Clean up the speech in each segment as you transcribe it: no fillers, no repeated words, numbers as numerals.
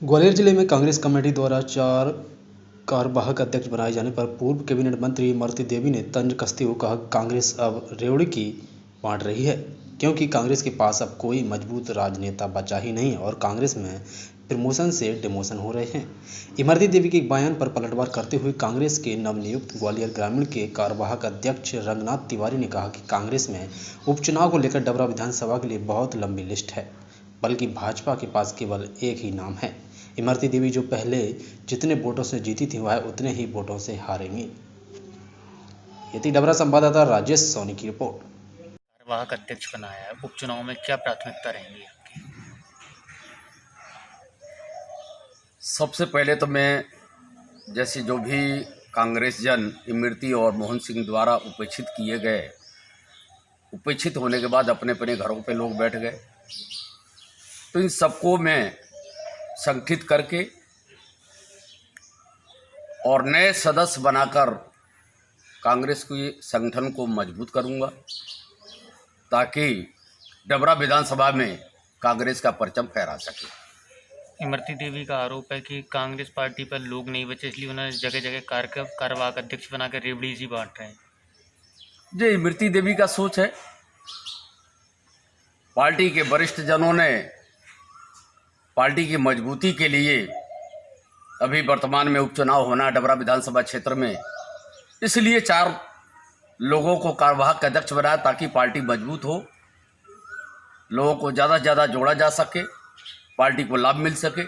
ग्वालियर जिले में कांग्रेस कमेटी द्वारा 4 कार्यवाहक अध्यक्ष बनाए जाने पर पूर्व कैबिनेट मंत्री इमरती देवी ने तंज कसते हुए कहा कि कांग्रेस अब रेवड़ी की बांट रही है, क्योंकि कांग्रेस के पास अब कोई मजबूत राजनेता बचा ही नहीं और कांग्रेस में प्रमोशन से डिमोशन हो रहे हैं। इमरती देवी के एक बयान पर पलटवार करते हुए कांग्रेस के नवनियुक्त ग्वालियर ग्रामीण के कार्यवाहक अध्यक्ष रंगनाथ तिवारी ने कहा कि कांग्रेस में उपचुनाव को लेकर डबरा विधानसभा के लिए बहुत लंबी लिस्ट है, बल्कि भाजपा के पास केवल एक ही नाम है। इमरती देवी जो पहले जितने वोटों से जीती थी वह उतने ही वोटों से हारेंगी। ये थी डबरा संवाददाता राजेश सोनी की रिपोर्ट। कार्यवाहक अध्यक्ष बनाया है, उपचुनाव में क्या प्राथमिकता रहेंगी आपकी? सबसे पहले तो मैं जैसे जो भी कांग्रेस जन इमरती और मोहन सिंह द्वारा उपेक्षित किए गए, उपेक्षित होने के बाद अपने अपने घरों पे लोग बैठ गए, तो इन सबको मैं संगठित करके और नए सदस्य बनाकर कांग्रेस के संगठन को मजबूत करूंगा, ताकि डबरा विधानसभा में कांग्रेस का परचम फहरा सके। इमरती देवी का आरोप है कि कांग्रेस पार्टी पर लोग नहीं बचे, इसलिए उन्होंने जगह जगह कार्यवाहक अध्यक्ष बनाकर रेवड़ी सी बांट रहे हैं। ये इमरती देवी का सोच है। पार्टी के वरिष्ठ जनों ने पार्टी की मजबूती के लिए, अभी वर्तमान में उपचुनाव होना डबरा विधानसभा क्षेत्र में, इसलिए 4 लोगों को कार्यवाहक अध्यक्ष बनाया ताकि पार्टी मजबूत हो, लोगों को ज़्यादा से ज़्यादा जोड़ा जा सके, पार्टी को लाभ मिल सके।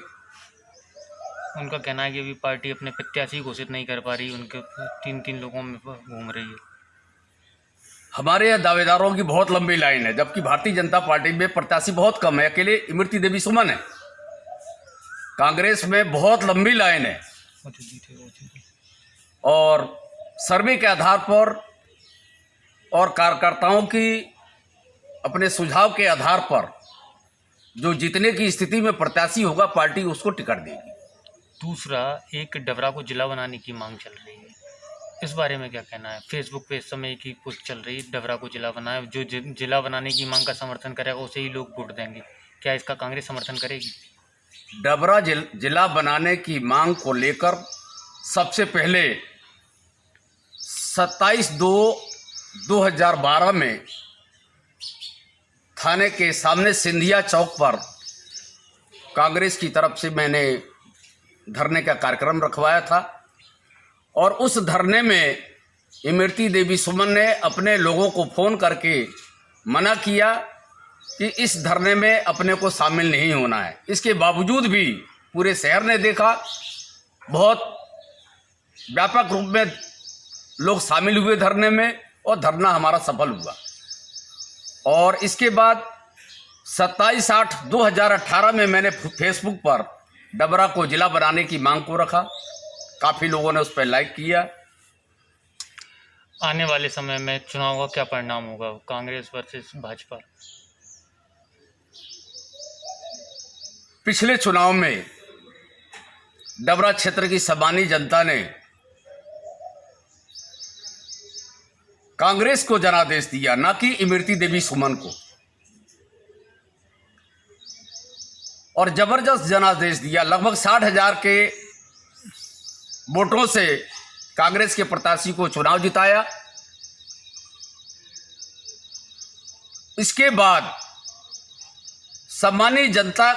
उनका कहना है कि अभी पार्टी अपने प्रत्याशी घोषित नहीं कर पा रही, उनके 3-3 लोगों में घूम रही है। हमारे यहाँ दावेदारों की बहुत लंबी लाइन है, जबकि भारतीय जनता पार्टी में प्रत्याशी बहुत कम है। अकेले इमरती देवी सुमन है। कांग्रेस में बहुत लंबी लाइन है और सर्वे के आधार पर और कार्यकर्ताओं की अपने सुझाव के आधार पर जो जीतने की स्थिति में प्रत्याशी होगा, पार्टी उसको टिकट देगी। दूसरा, एक डबरा को जिला बनाने की मांग चल रही है, इस बारे में क्या कहना है? फेसबुक पे इस समय की पोस्ट चल रही है, डबरा को जिला बनाए, जो जिला बनाने की मांग का समर्थन करेगा उसे ही लोग वोट देंगे। क्या इसका कांग्रेस समर्थन करेगी? डबरा जिला बनाने की मांग को लेकर सबसे पहले 27/2/2012 में थाने के सामने सिंधिया चौक पर कांग्रेस की तरफ से मैंने धरने का कार्यक्रम रखवाया था और उस धरने में इमरती देवी सुमन ने अपने लोगों को फ़ोन करके मना किया कि इस धरने में अपने को शामिल नहीं होना है। इसके बावजूद भी पूरे शहर ने देखा, बहुत व्यापक रूप में लोग शामिल हुए धरने में और धरना हमारा सफल हुआ। और इसके बाद 27/8/2018 में मैंने फेसबुक पर डबरा को जिला बनाने की मांग को रखा। काफ़ी लोगों ने उस पर लाइक किया। आने वाले समय में चुनाव का क्या परिणाम होगा, कांग्रेस वर्सेस भाजपा? पिछले चुनाव में डबरा क्षेत्र की सामान्य जनता ने कांग्रेस को जनादेश दिया, ना कि इमरती देवी सुमन को, और जबरदस्त जनादेश दिया। लगभग 60,000 के वोटों से कांग्रेस के प्रत्याशी को चुनाव जिताया। इसके बाद सामान्य जनता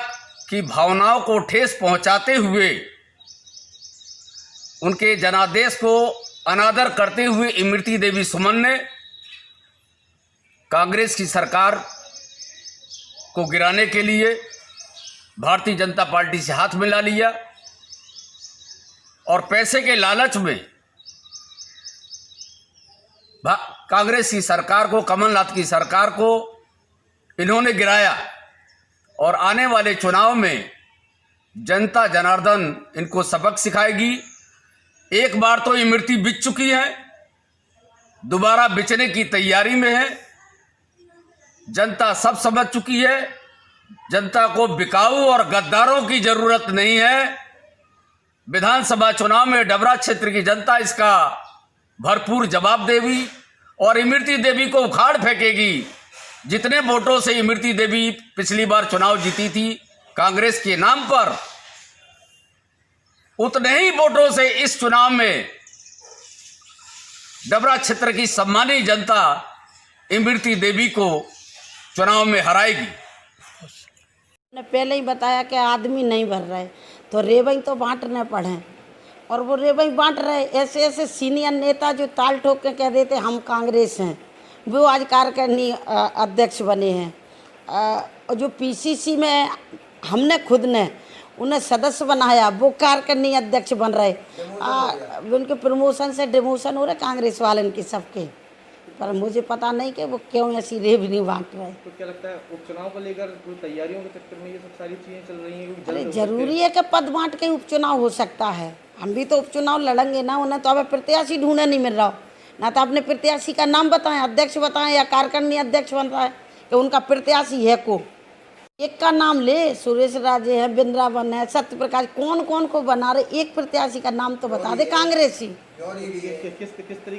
की भावनाओं को ठेस पहुंचाते हुए, उनके जनादेश को अनादर करते हुए इमरती देवी सुमन ने कांग्रेस की सरकार को गिराने के लिए भारतीय जनता पार्टी से हाथ मिला लिया और पैसे के लालच में कांग्रेस की सरकार को, कमलनाथ की सरकार को इन्होंने गिराया। और आने वाले चुनाव में जनता जनार्दन इनको सबक सिखाएगी। एक बार तो इमरती बिक चुकी है, दोबारा बिचने की तैयारी में है। जनता सब समझ चुकी है। जनता को बिकाऊ और गद्दारों की जरूरत नहीं है। विधानसभा चुनाव में डबरा क्षेत्र की जनता इसका भरपूर जवाब देगी और इमरती देवी को उखाड़ फेंकेगी। जितने वोटों से इमरती देवी पिछली बार चुनाव जीती थी कांग्रेस के नाम पर, उतने ही वोटों से इस चुनाव में डबरा क्षेत्र की सम्मानी जनता इमरती देवी को चुनाव में हराएगी। ने पहले ही बताया कि आदमी नहीं भर रहे तो रेवई तो बांटने पड़े और वो रेवई बांट रहे। ऐसे ऐसे सीनियर नेता जो ताल ठोक के कह देते हम कांग्रेस हैं, वो आज कार्यकारिणी अध्यक्ष बने हैं। और जो पीसीसी में हमने खुद ने उन्हें सदस्य बनाया, वो कार्यकारिणी अध्यक्ष बन रहे। उनके प्रमोशन से डिमोशन हो रहे कांग्रेस वाले के सबके। पर मुझे पता नहीं कि वो क्यों ऐसी रेव नहीं बांट रहे। तो क्या लगता है उपचुनाव को लेकर कोई तैयारियों के चक्कर में ये सब सारी चीजें चल रही हैं? अरे जरूरी है कि पद बांट के उपचुनाव हो सकता है। हम भी तो उपचुनाव लड़ेंगे ना। उन्हें तो अब प्रत्याशी ढूंढने नहीं मिल रहा। ना तो अपने प्रत्याशी का नाम बताएं, अध्यक्ष बताएं या कार्यकारिणी अध्यक्ष बन रहा है कि उनका प्रत्याशी है को। एक का नाम ले, सुरेश राजे है, वृंदावन है, सत्य प्रकाश, कौन कौन को बना रहे, एक प्रत्याशी का नाम तो बता दे कांग्रेसी। किस तरीके